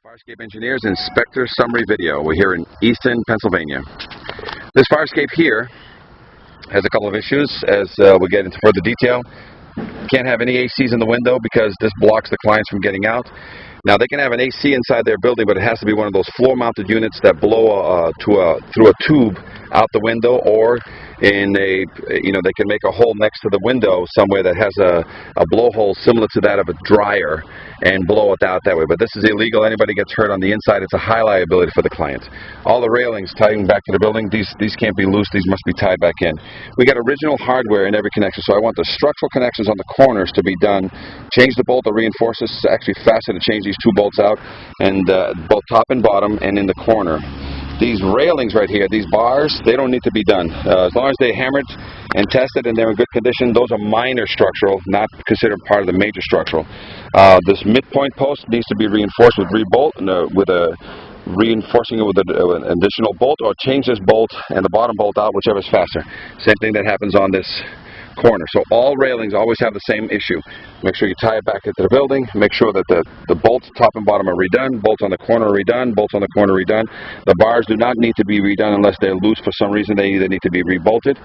Fire escape engineers inspector summary video. We're here in Easton, Pennsylvania. This fire escape here has a couple of issues as we get into further detail. Can't have any ACs in the window because this blocks the clients from getting out. Now they can have an AC inside their building, but it has to be one of those floor-mounted units that blow through a tube out the window, or in a, they can make a hole next to the window somewhere that has a blowhole similar to that of a dryer and blow it out that way. But this is illegal. Anybody gets hurt on the inside, it's a high liability for the client. All the railings tying back to the building, these can't be loose. These must be tied back in. We got original hardware in every connection, so I want the structural connections on the corners to be done. Change the bolt to reinforce this. It's actually faster to change these two bolts out, and both top and bottom and in the corner. These railings right here, these bars, they don't need to be done. As long as they're hammered and tested and they're in good condition, those are minor structural, not considered part of the major structural. This midpoint post needs to be reinforced with rebolt, reinforcing it with an additional bolt, or change this bolt and the bottom bolt out, whichever is faster. Same thing that happens on this corner. So all railings always have the same issue. Make sure you tie it back into the building. Make sure that the bolts top and bottom are redone. Bolts on the corner are redone. Bolts on the corner are redone. The bars do not need to be redone unless they're loose for some reason. They either need to be rebolted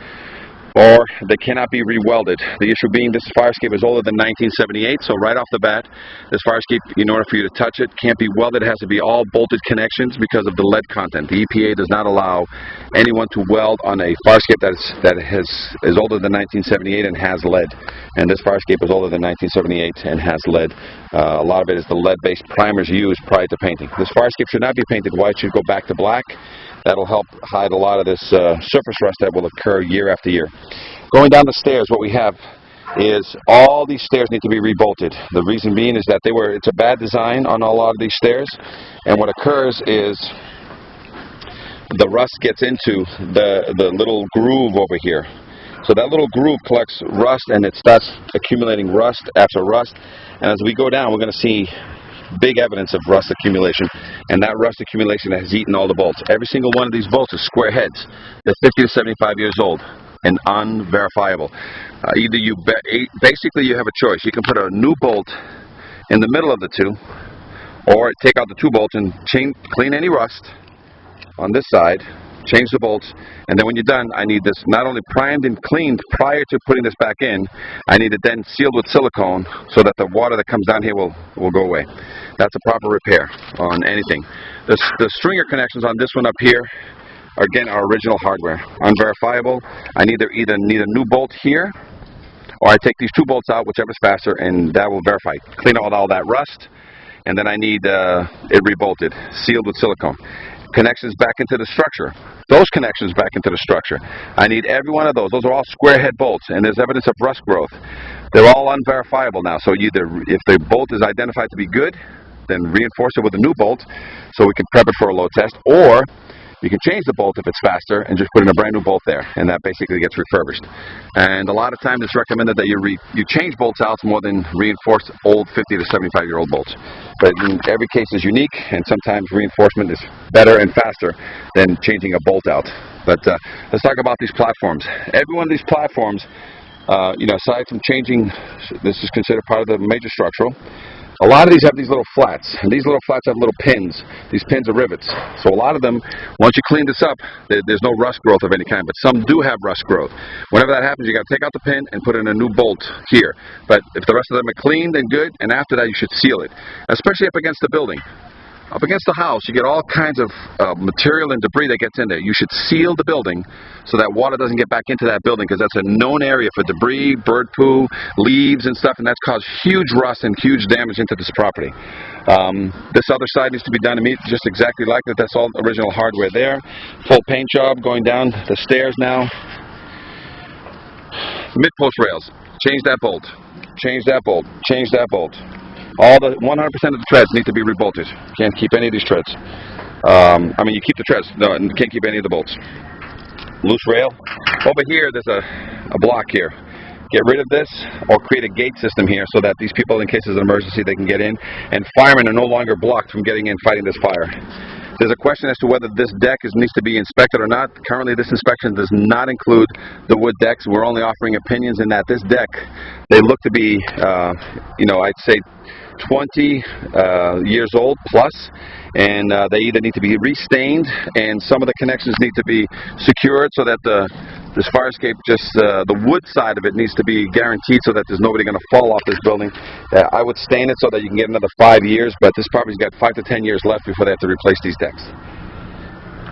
or they cannot be re-welded. The issue being this fire escape is older than 1978, so right off the bat, this fire escape, in order for you to touch it, can't be welded. It has to be all bolted connections because of the lead content. The EPA does not allow anyone to weld on a fire escape that is older than 1978 and has lead. And this fire escape is older than 1978 and has lead. A lot of it is the lead-based primers used prior to painting. This fire escape should not be painted white. It should go back to black. That'll help hide a lot of this surface rust that will occur year after year. Going down the stairs, what we have is all these stairs need to be rebolted. The reason being is that it's a bad design on a lot of these stairs, and what occurs is the rust gets into the little groove over here. So that little groove collects rust, and it starts accumulating rust after rust. And as we go down, we're going to see big evidence of rust accumulation, and that rust accumulation has eaten all the bolts. Every single one of these bolts is square heads. They're 50 to 75 years old and unverifiable. Basically you have a choice. You can put a new bolt in the middle of the two, or take out the two bolts and clean any rust on this side, change the bolts, and then when you're done, I need this not only primed and cleaned prior to putting this back in, I need it then sealed with silicone so that the water that comes down here will go away. That's a proper repair on anything. The stringer connections on this one up here are, again, our original hardware. Unverifiable. I either need a new bolt here, or I take these two bolts out, whichever's faster, and that will verify. Clean out all that rust, and then I need it rebolted, sealed with silicone. Connections back into the structure. Those connections back into the structure. I need every one of those. Those are all square head bolts, and there's evidence of rust growth. They're all unverifiable now. So either if the bolt is identified to be good, then reinforce it with a new bolt so we can prep it for a load test, or you can change the bolt if it's faster and just put in a brand new bolt there, and that basically gets refurbished. And a lot of times it's recommended that you change bolts out more than reinforce old 50 to 75-year-old bolts. But in every case is unique, and sometimes reinforcement is better and faster than changing a bolt out. But let's talk about these platforms. Every one of these platforms, aside from changing, this is considered part of the major structural. A lot of these have these little flats, and these little flats have little pins. These pins are rivets. So a lot of them, once you clean this up, there's no rust growth of any kind, but some do have rust growth. Whenever that happens, you got to take out the pin and put in a new bolt here. But if the rest of them are cleaned and good, and after that you should seal it, especially up against the building. Up against the house, you get all kinds of material and debris that gets in there. You should seal the building so that water doesn't get back into that building, because that's a known area for debris, bird poo, leaves and stuff, and that's caused huge rust and huge damage into this property. This other side needs to be done just exactly like that. That's all original hardware there. Full paint job going down the stairs now. Mid-post rails. Change that bolt. Change that bolt. Change that bolt. All the 100% of the treads need to be rebolted. Can't keep any of these treads. You keep the treads. No, you can't keep any of the bolts. Loose rail. Over here, there's a block here. Get rid of this, or create a gate system here so that these people, in case of an emergency, they can get in. And firemen are no longer blocked from getting in fighting this fire. There's a question as to whether this deck needs to be inspected or not. Currently, this inspection does not include the wood decks. We're only offering opinions in that this deck, they look to be, I'd say 20 years old plus, and they either need to be restained, and some of the connections need to be secured so that this fire escape, the wood side of it, needs to be guaranteed so that there's nobody going to fall off this building. I would stain it so that you can get another 5 years, but this property's got 5 to 10 years left before they have to replace these decks.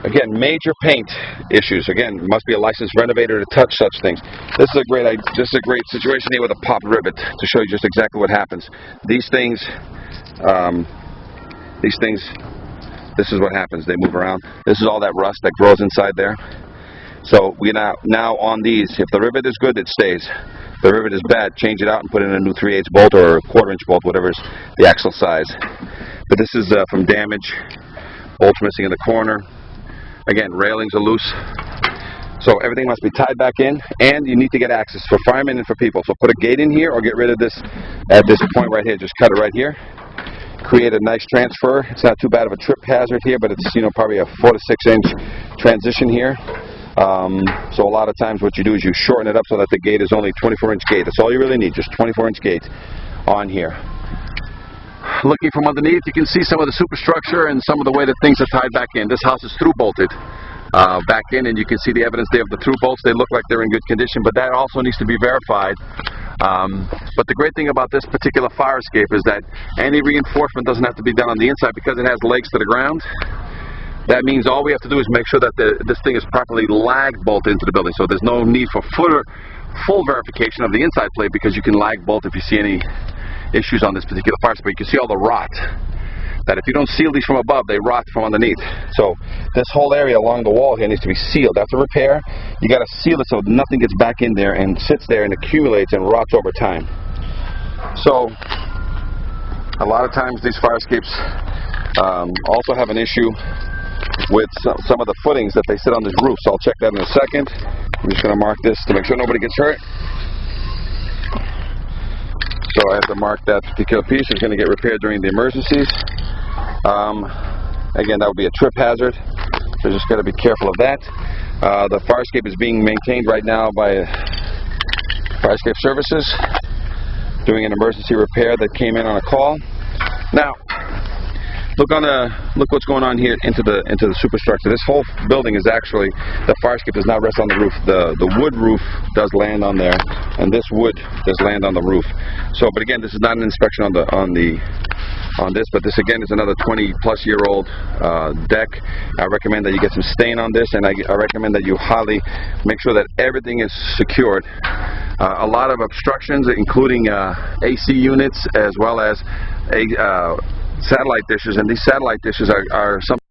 Again, major paint issues. Again, must be a licensed renovator to touch such things. This is a great situation here with a popped rivet to show you just exactly what happens. These things, this is what happens. They move around. This is all that rust that grows inside there. So we now on these, if the rivet is good, it stays. If the rivet is bad, change it out and put in a new 3/8 bolt or a 1/4-inch bolt, whatever's the axle size. But this is from damage, bolts missing in the corner. Again, railings are loose. So everything must be tied back in, and you need to get access for firemen and for people. So put a gate in here or get rid of this at this point right here. Just cut it right here. Create a nice transfer. It's not too bad of a trip hazard here, but it's probably a 4 to 6 inch transition here. So a lot of times what you do is you shorten it up so that the gate is only 24-inch gate. That's all you really need, just 24-inch gate on here. Looking from underneath, you can see some of the superstructure and some of the way that things are tied back in. This house is through bolted back in, and you can see the evidence there of the through bolts. They look like they're in good condition, but that also needs to be verified. But the great thing about this particular fire escape is that any reinforcement doesn't have to be done on the inside because it has legs to the ground. That means all we have to do is make sure that this thing is properly lag bolted into the building. So there's no need for full verification of the inside plate, because you can lag bolt if you see any issues on this particular fire escape. You can see all the rot. That if you don't seal these from above, they rot from underneath. So this whole area along the wall here needs to be sealed. After repair, you got to seal it so nothing gets back in there and sits there and accumulates and rots over time. So a lot of times these fire escapes also have an issue with some of the footings that they sit on this roof. So I'll check that in a second. I'm just going to mark this to make sure nobody gets hurt. So I have to mark that particular piece. It's going to get repaired during the emergencies. Again, that would be a trip hazard, so just got to be careful of that. The fire escape is being maintained right now by Fire Escape Services, doing an emergency repair that came in on a call. Now, look what's going on here into the superstructure. This whole building is actually, the fire escape does not rest on the roof. The wood roof does land on there, and this wood does land on the roof. So, but again, this is not an inspection on this, but this again is another 20-plus-year-old deck. I recommend that you get some stain on this, and I recommend that you highly make sure that everything is secured. A lot of obstructions, including AC units as well as satellite dishes, and these satellite dishes are something